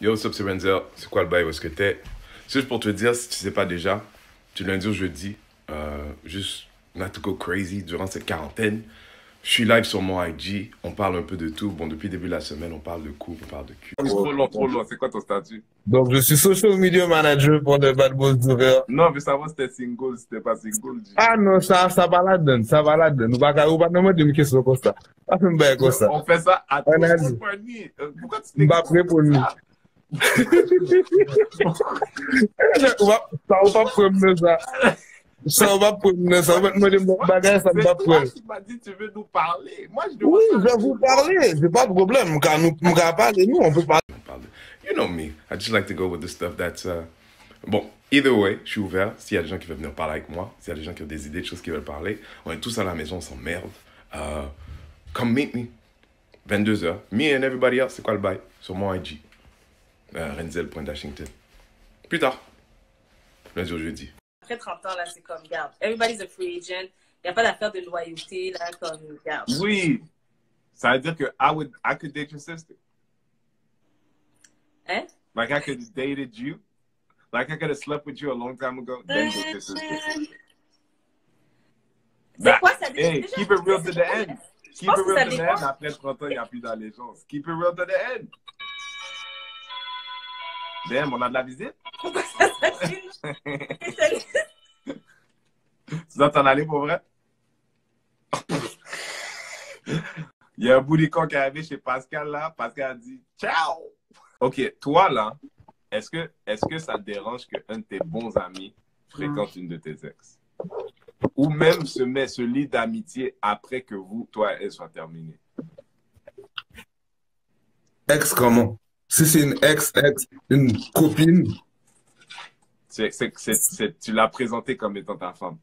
Yo, what's up, c'est Renzel. C'est quoi le bail? Où est-ce que t'es? C'est juste pour te dire, si tu sais pas déjà, du lundi au jeudi, juste not to go crazy durant cette quarantaine. Je suis live sur mon IG. On parle un peu de tout. Bon, depuis le début de la semaine, on parle de couple, on parle de cul. Trop long, trop long. C'est quoi ton statut? Donc, je suis social media manager pour le Bad Boys d'Ouvert. Non, mais savoir si t'es single, si t'es pas single. Ah non, ça va là-dedans, ça va là-dedans. Nous va pas demander une question comme ça. Pas faire une bail comme ça. On fait ça à tous On a les dit. poignets. Pourquoi tu Nous t'es va répondre. Ça va pas prendre ça. Ça va prendre ça. On va te demander mon bagage, ça ne va pas prendre. Tu m'as dit que tu veux nous parler. Moi, je Oui, demande je vais vous parler. C'est pas de problème. Car nous parler, nous, on peut parler. You know me. I just like to go with the stuff that's... Bon, either way, je suis ouvert. S'il y a des gens qui veulent venir parler avec moi, s'il y a des gens qui ont des idées de choses qu'ils veulent parler, on est tous à la maison, on s'emmerde. Come meet me. 22h. Me and everybody else, c'est quoi le bail? Sur mon IG. Renzel.Dashington. Plus tard. Lundi au jeudi. Après 30 ans, là, c'est comme, regarde, everybody's a free agent. Il n'y a pas d'affaire de loyauté, là, comme, regarde. Oui. Ça veut dire que I could date your sister. Hein? Like I could have dated you. Like I could have slept with you a long time ago. Then date your sister. C'est quoi ça? Hey, Déjà, keep it real to the end. Keep pense it que real ça to the dépend. end. Après 30 ans, il n'y a plus d'allégeance. Keep it real to the end. Damn, on a de la visite? Pourquoi ça s'appelle? Tu dois t'en aller pour vrai? Il y a un bout qui est arrivé chez Pascal là. Pascal a dit ciao. Ok, toi là, est-ce que ça te dérange qu'un de tes bons amis fréquente une de tes ex? Ou même se lie d'amitié après que vous, toi et elle, soit terminés? Ex comment? Si c'est une ex, une copine. Tu l'as présenté comme étant ta femme.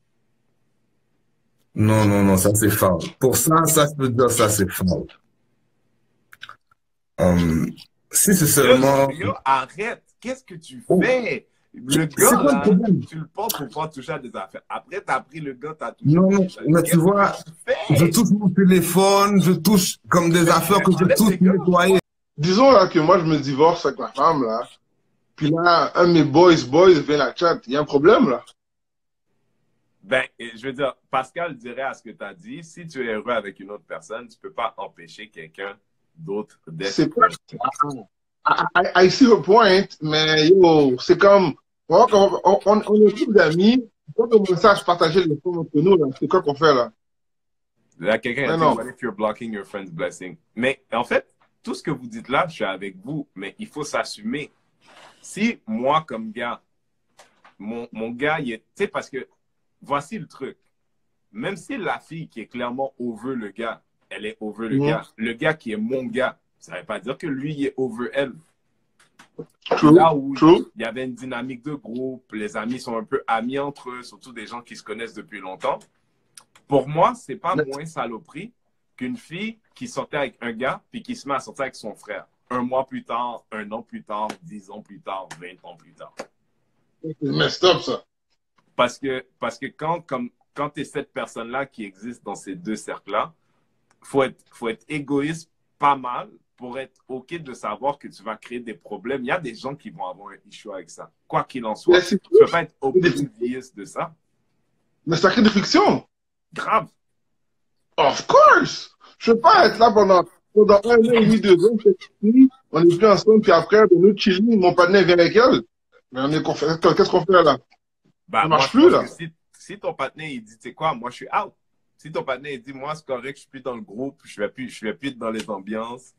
Non, ça c'est foul. Pour ça, je peux dire ça c'est foul. Si c'est seulement... Yo, arrête! Qu'est-ce que tu fais? Le C'est gars, quoi le là, problème? tu le portes pour pouvoir toucher à des affaires. Après, t'as pris le gars, t'as touché. Non, mais tu vois, je touche mon téléphone, je touche comme des affaires que je touche nettoyer. Disons là que moi je me divorce avec ma femme là, puis là un de mes boys vient la chat, il y a un problème là. Ben, je veux dire, Pascal dirait à ce que tu as dit, si tu es heureux avec une autre personne, tu peux pas empêcher quelqu'un d'autre d'être. C'est pas. I see your point, mais yo, c'est comme, on est tous d'amis, quand on commence à se partager les fonds entre nous là, c'est quoi qu'on fait là? Là, quelqu'un a Mais dit, non. what if you're blocking your friend's blessing? Mais en fait, tout ce que vous dites là, je suis avec vous, mais il faut s'assumer. Si moi, comme gars, mon gars, il est, tu sais, parce que voici le truc. Même si la fille qui est clairement over le gars, elle est over le gars qui est mon gars, ça ne veut pas dire que lui, il est over elle. True, Là où true. il y avait une dynamique de groupe, les amis sont un peu amis entre eux, surtout des gens qui se connaissent depuis longtemps. Pour moi, c'est pas moins saloperie qu'une fille qui sortait avec un gars puis qui se met à sortir avec son frère. Un mois plus tard, un an plus tard, 10 ans plus tard, 20 ans plus tard. C'est messed up ça. Parce que quand tu es cette personne-là qui existe dans ces deux cercles-là, faut être égoïste pas mal pour être OK de savoir que tu vas créer des problèmes. Il y a des gens qui vont avoir un issue avec ça. Quoi qu'il en soit, Mais tu c'est ne peux pas être oblivious de ça. Mais ça crée des frictions. Grave. Of course! Je peux pas être là pendant un an et demi, 2 ans, on est plus ensemble, puis après, de nous chilling, mon partenaire vient avec elle. Mais qu'est-ce qu'on fait là? Bah, Ça moi, marche je plus, pense là. que si ton partenaire il dit, tu sais quoi, moi je suis out. Si ton partenaire il dit, moi c'est correct, je suis plus dans le groupe, je vais plus être dans les ambiances,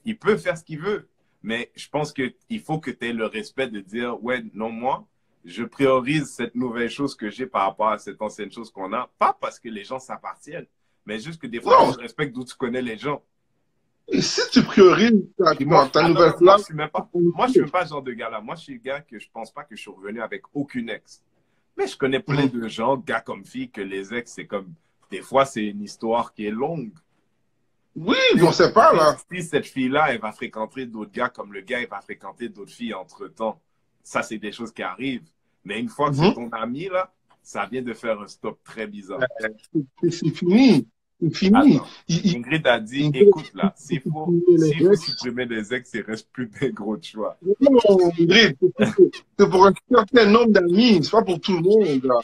il peut faire ce qu'il veut. Mais je pense qu'il faut que tu aies le respect de dire, ouais, non, moi, je priorise cette nouvelle chose que j'ai par rapport à cette ancienne chose qu'on a. Pas parce que les gens s'appartiennent, mais juste que des fois, Non. tu respectes d'où tu connais les gens. Et si tu priorises ta nouvelle Moi, place, je suis même pas ce genre de gars-là. Moi, je suis le gars que je pense pas que je suis revenu avec aucune ex. Mais je connais plein de gens, gars comme filles, que les ex, c'est comme, des fois, c'est une histoire qui est longue. oui, on sait pas là. Si cette fille-là, elle va fréquenter d'autres gars, comme le gars, il va fréquenter d'autres filles entre-temps. Ça, c'est des choses qui arrivent. Mais une fois que c'est ton ami, là, ça vient de faire un stop très bizarre. C'est fini. C'est fini. Attends. Ingrid a dit, il- écoute là, s'il faut les ex. supprimer des ex, il reste plus d'un gros choix. Non, Ingrid, c'est pour un certain nombre d'amis, c'est pas pour tout le monde. Là.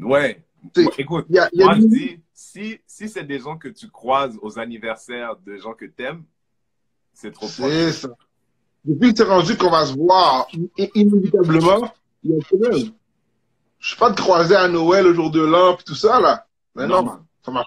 Ouais. C'est- Moi, écoute, il y a moi je des- dis, si c'est des gens que tu croises aux anniversaires de gens que t'aimes, c'est trop proche. C'est ça. Depuis que c'est rendu qu'on va se voir inévitablement, il y a un problème. Je suis pas de croiser à Noël, au jour de l'an, puis tout ça, là. Mais non, Normal. ça marche